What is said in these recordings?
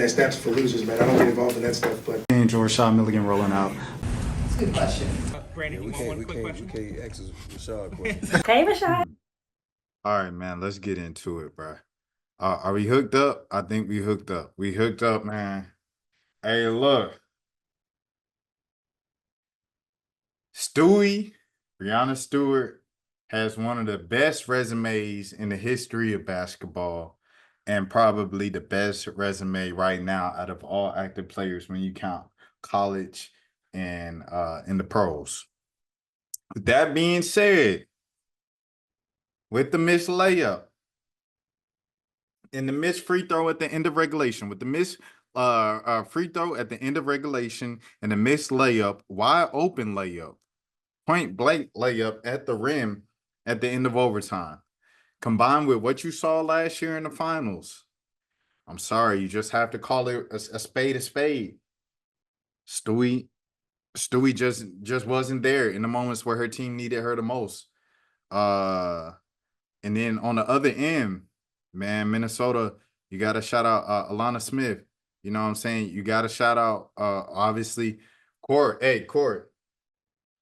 guys, that's for losers, man. I don't get involved in that stuff, but. And Rashad Milligan rolling out. That's a good question. Breanna, you want one quick question? We can't ask Rashad questions. Hey, Rashad. All right, man, let's get into it, bro. Are we hooked up? I think we hooked up. We hooked up, man. Hey, look. Breanna Stewart has one of the best resumes in the history of basketball and probably the best resume right now out of all active players when you count college and in the pros. With that being said, with the missed layup and the missed free throw at the end of regulation, with the missed free throw at the end of regulation and the missed layup, wide open layup, point blank layup at the rim at the end of overtime, combined with what you saw last year in the finals, I'm sorry, you just have to call it a spade a spade. Stewie just wasn't there in the moments where her team needed her the most. And then on the other end, man, Minnesota, you got to shout out Alana Smith. You know what I'm saying? You got to shout out, obviously, Court. Hey, Court.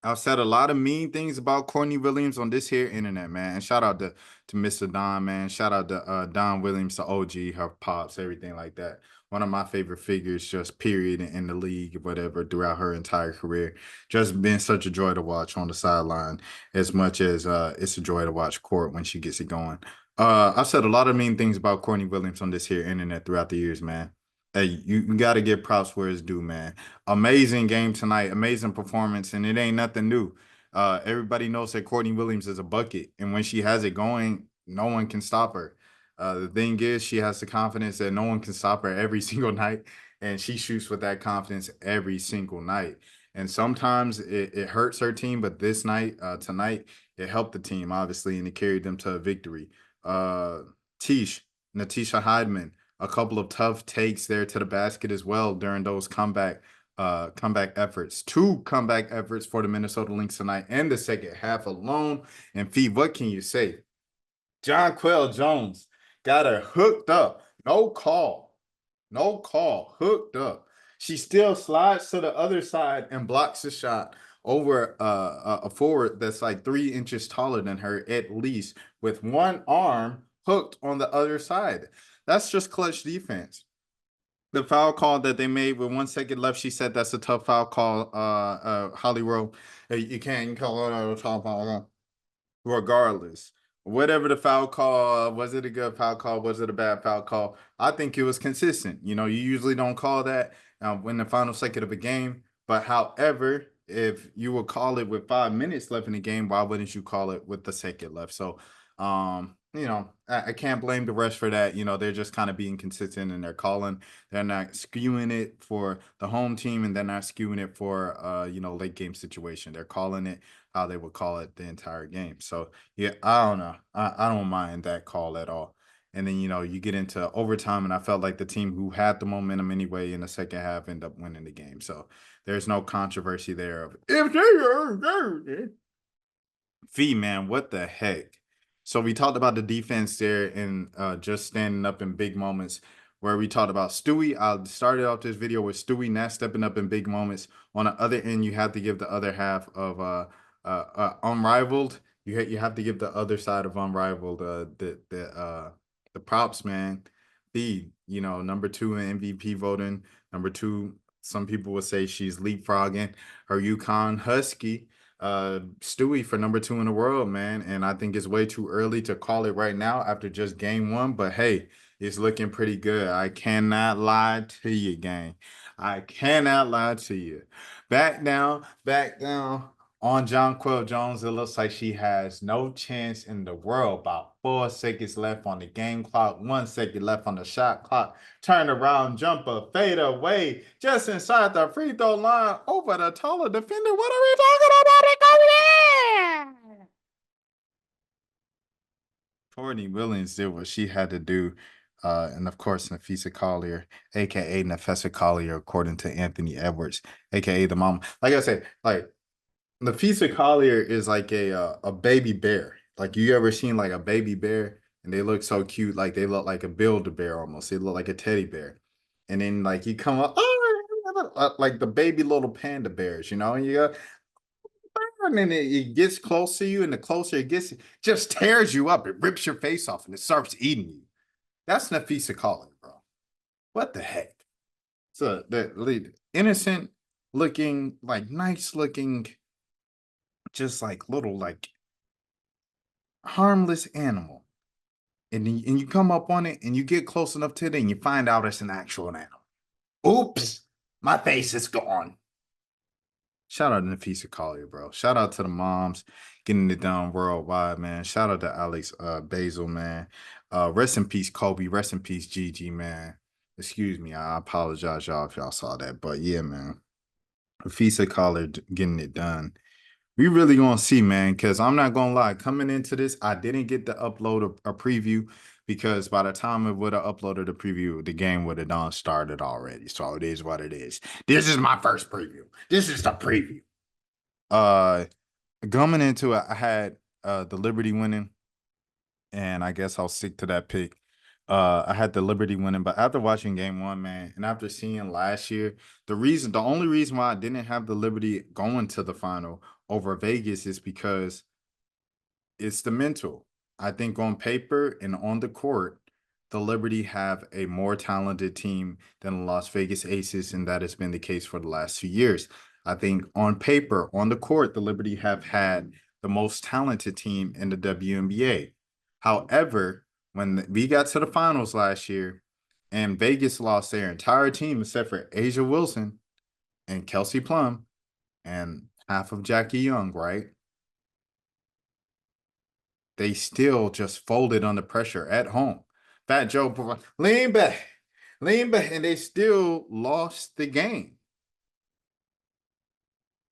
I've said a lot of mean things about Courtney Williams on this here internet, man. And shout out to Mr. Don, man. Shout out to Don Williams, the OG, her pops, everything like that. One of my favorite figures, just period, in the league, whatever, throughout her entire career. Just been such a joy to watch on the sideline, as much as it's a joy to watch Court when she gets it going. I've said a lot of mean things about Courtney Williams on this here internet throughout the years, man. Hey, you got to give props where it's due, man. Amazing game tonight, amazing performance, and it ain't nothing new. Everybody knows that Courtney Williams is a bucket, and when she has it going, no one can stop her. The thing is, she has the confidence that no one can stop her every single night, and she shoots with that confidence every single night. And sometimes it hurts her team, but this night, tonight, it helped the team, obviously, and it carried them to a victory. Natisha Hydeman, a couple of tough takes there to the basket as well during those comeback efforts. 2 comeback efforts for the Minnesota Lynx tonight and the second half alone. And Fee, what can you say? Jonquel Jones got her hooked up. No call, hooked up. She still slides to the other side and blocks the shot over a forward that's like 3 inches taller than her at least, with one arm hooked on the other side. That's just clutch defense. The foul call that they made with 1 second left, she said that's a tough foul call. Holly Rowe, you can't call it a tough foul regardless. Whatever the foul call, was it a good foul call? Was it a bad foul call? I think it was consistent. You know, you usually don't call that when the final second of a game. But however, if you will call it with 5 minutes left in the game, why wouldn't you call it with the second left? So, you know, I can't blame the refs for that. You know, they're just kind of being consistent in their calling. They're not skewing it for the home team, and they're not skewing it for, you know, late game situation. They're calling it how they would call it the entire game. So, yeah, I don't know. I don't mind that call at all. And then, you know, you get into overtime, and I felt like the team who had the momentum anyway in the second half ended up winning the game. So there's no controversy there of if they are. Fee, man, what the heck? So we talked about the defense there and just standing up in big moments, where we talked about Stewie. I started off this video with Stewie not stepping up in big moments. On the other end, you have to give the other half of unrivaled. You have to give the other side of unrivaled the props, man. You know, number 2 in MVP voting. Number 2, some people would say she's leapfrogging her UConn Husky. Stewie for number 2 in the world, man. And I think it's way too early to call it right now after just game 1. But hey, it's looking pretty good. I cannot lie to you, gang. I cannot lie to you. Back down on Jonquel Jones. It looks like she has no chance in the world. About 4 seconds left on the game clock, 1 second left on the shot clock. Turn around, jumper, fade away, just inside the free throw line, over the taller defender. What are we talking about? It go there. Courtney Williams did what she had to do. And of course, NAPHEESA Collier, aka NAPHEESA Collier, according to Anthony Edwards, aka the mom. Like I said, like NAPHEESA Collier is like a baby bear. Like, you ever seen like a baby bear and they look so cute? Like, they look like a Build-A-Bear almost. They look like a teddy bear. And then like you come up, oh, like the baby little panda bears, you know, and you go, and then it gets close to you, and the closer it gets, it just tears you up. It rips your face off, and it starts eating you. That's NAPHEESA calling, bro. What the heck? So the lead, innocent looking, like nice looking, just like little like harmless animal. And you come up on it and you get close enough to it and you find out it's an actual animal. Oops, my face is gone. Shout out to NAPHEESA Collier, bro. Shout out to the moms getting it done worldwide, man. Shout out to Alex Basil, man. Rest in peace, Kobe. Rest in peace, Gigi, man. Excuse me, I apologize, y'all, if y'all saw that. But yeah, man. NAPHEESA Collier getting it done. We really gonna see, man, because I'm not gonna lie. Coming into this, I didn't get to upload a preview because by the time it would have uploaded a preview, the game would have done started already. So it is what it is. This is my first preview. This is the preview. Coming into it, I had the Liberty winning, and I guess I'll stick to that pick. I had the Liberty winning, but after watching game one, man, and after seeing last year, the only reason why I didn't have the Liberty going to the final over Vegas is because it's the mental. I think on paper and on the court, the Liberty have a more talented team than the Las Vegas Aces, and that has been the case for the last 2 years. I think on paper, on the court, the Liberty have had the most talented team in the WNBA. However, when we got to the finals last year and Vegas lost their entire team except for Asia Wilson and Kelsey Plum and half of Jackie Young, right? They still just folded under pressure at home. Fat Joe, lean back, and they still lost the game.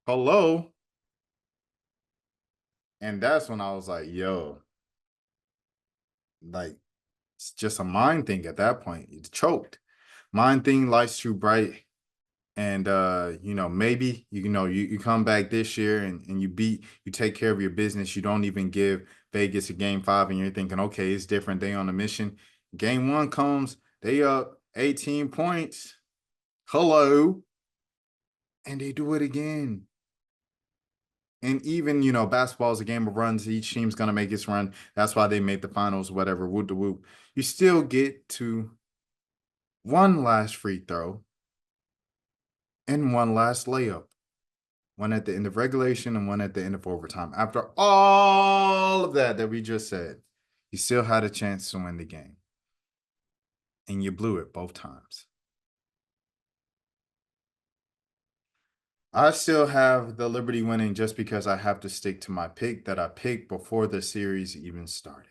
Hello? And that's when I was like, yo, like, it's just a mind thing at that point. It's choked. Mind thing, lights too bright. And maybe you come back this year and you take care of your business. You don't even give Vegas a game 5, and you're thinking, okay, it's different. They on a mission. Game 1 comes, they up 18 points. Hello. And they do it again. And even, basketball is a game of runs. Each team's gonna make its run. That's why they made the finals, whatever, whoop de whoop. You still get to one last free throw and one last layup. One at the end of regulation and one at the end of overtime. After all of that we just said, you still had a chance to win the game. And you blew it both times. I still have the Liberty winning just because I have to stick to my pick that I picked before the series even started.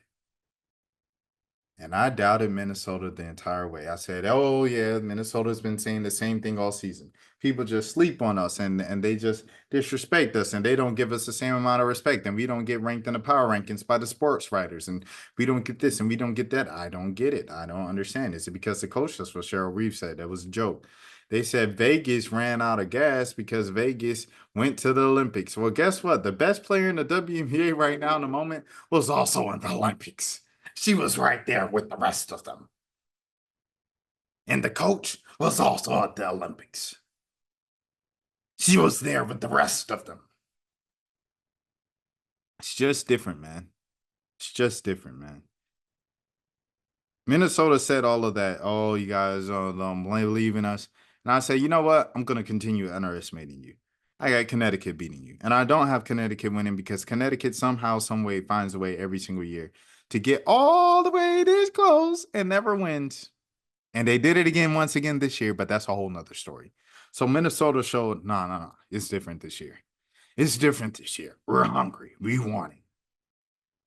And I doubted Minnesota the entire way. I said, oh, yeah, Minnesota's been saying the same thing all season. People just sleep on us and they just disrespect us, and they don't give us the same amount of respect, and we don't get ranked in the power rankings by the sports writers, and we don't get this and we don't get that. I don't get it. I don't understand. Is it because the coach? That's what Cheryl Reeve said. That was a joke. They said Vegas ran out of gas because Vegas went to the Olympics. Well, guess what? The best player in the WNBA right now in the moment was also in the Olympics. She was right there with the rest of them. And the coach was also at the Olympics. She was there with the rest of them. It's just different, man. It's just different, man. Minnesota said all of that. Oh, you guys are leaving us. And I say, you know what? I'm going to continue underestimating you. I got Connecticut beating you. And I don't have Connecticut winning because Connecticut somehow, some way finds a way every single year to get all the way this close and never wins. And they did it again once again this year, but that's a whole nother story. So Minnesota showed, no. It's different this year. It's different this year. We're hungry. We want it.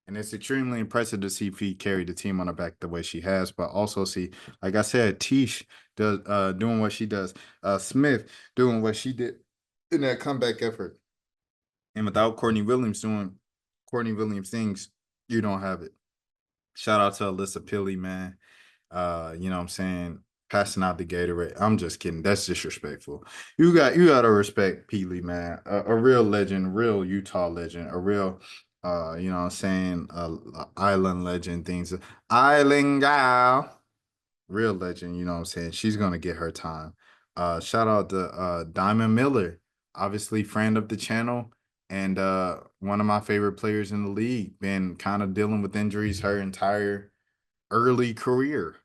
And it's extremely impressive to see Fee carry the team on her back the way she has, but also see, like I said, Tish does doing what she does, Smith doing what she did in that comeback effort. And without Courtney Williams doing Courtney Williams things, you don't have it. Shout out to Alyssa Pilley, man. You know what I'm saying? Passing out the Gatorade. I'm just kidding. That's disrespectful. You gotta respect Peely, man. A real legend, real Utah legend, a real you know what I'm saying, island legend, things. Island gal. real legend, you know what I'm saying? She's gonna get her time. Shout out to Diamond Miller, obviously friend of the channel and one of my favorite players in the league. Been kind of dealing with injuries her entire early career.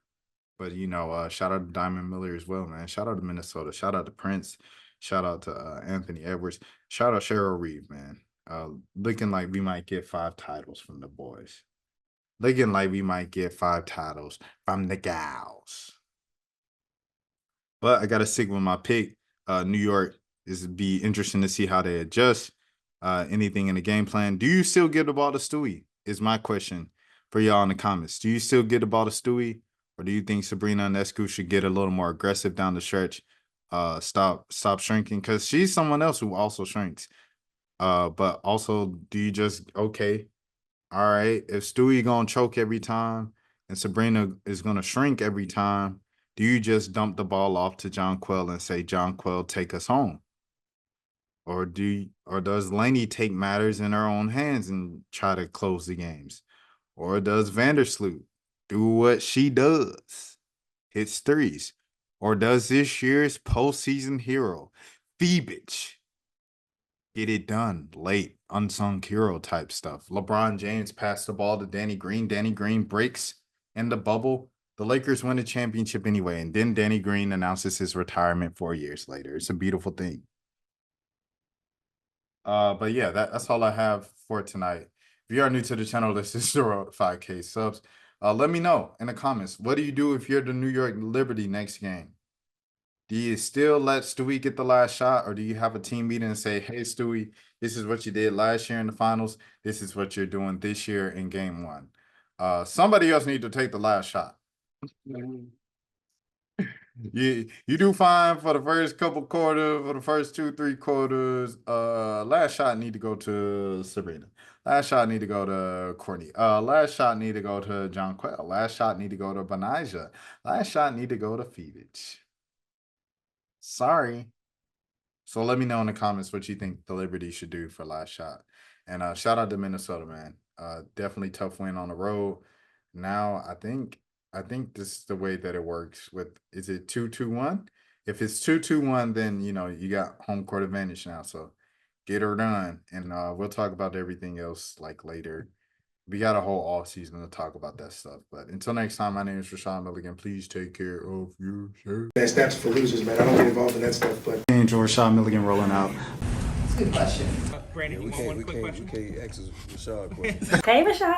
But you know, shout out to Diamond Miller as well, man. Shout out to Minnesota. Shout out to Prince. Shout out to Anthony Edwards. Shout out Cheryl Reeve, man. Looking like we might get 5 titles from the boys. Looking like we might get 5 titles from the gals. But I gotta stick with my pick. New York is be interesting to see how they adjust. Anything in the game plan. Do you still get the ball to Stewie? Is my question for y'all in the comments. Do you still get the ball to Stewie? Or do you think Sabrina Ionescu should get a little more aggressive down the stretch? Stop shrinking, because she's someone else who also shrinks. But also, do you just okay? All right, if Stewie gonna choke every time and Sabrina is gonna shrink every time, do you just dump the ball off to Jonquel and say, Jonquel, take us home? Or does Lainey take matters in her own hands and try to close the games? Or does Vandersloot do what she does, hits threes? Or does this year's postseason hero, Phoebich, get it done late, unsung hero type stuff? LeBron James passed the ball to Danny Green. Danny Green breaks in the bubble. The Lakers win the championship anyway, and then Danny Green announces his retirement 4 years later. It's a beautiful thing. But yeah, that's all I have for tonight. If you are new to the channel, this is the road to 5K subs. Let me know in the comments. What do you do if you're the New York Liberty next game? Do you still let Stewie get the last shot, or do you have a team meeting and say, hey, Stewie, this is what you did last year in the finals. This is what you're doing this year in game 1. Somebody else need to take the last shot. You do fine for the first couple quarters, for the first 2-3 quarters. Last shot need to go to Sabrina. Last shot need to go to Courtney. Last shot need to go to Jonquel. Last shot need to go to Benijah. Last shot need to go to Phoebich. Sorry. So let me know in the comments what you think the Liberty should do for last shot. And shout out to Minnesota, man. Definitely tough win on the road. Now I think this is the way that it works. Is it 2-2-1? If it's 2-2-1, then you know you got home court advantage now. So get her done. And we'll talk about everything else like later. We got a whole off season to talk about that stuff. But until next time, my name is Rashad Milligan. Please take care of yourself. Man, snaps for losers, man. I don't get involved in that stuff, but. Angel Rashad Milligan rolling out. That's a good question. Yeah, Brandon, we you want one quick can't question? ask Rashad a question. Hey, Rashad.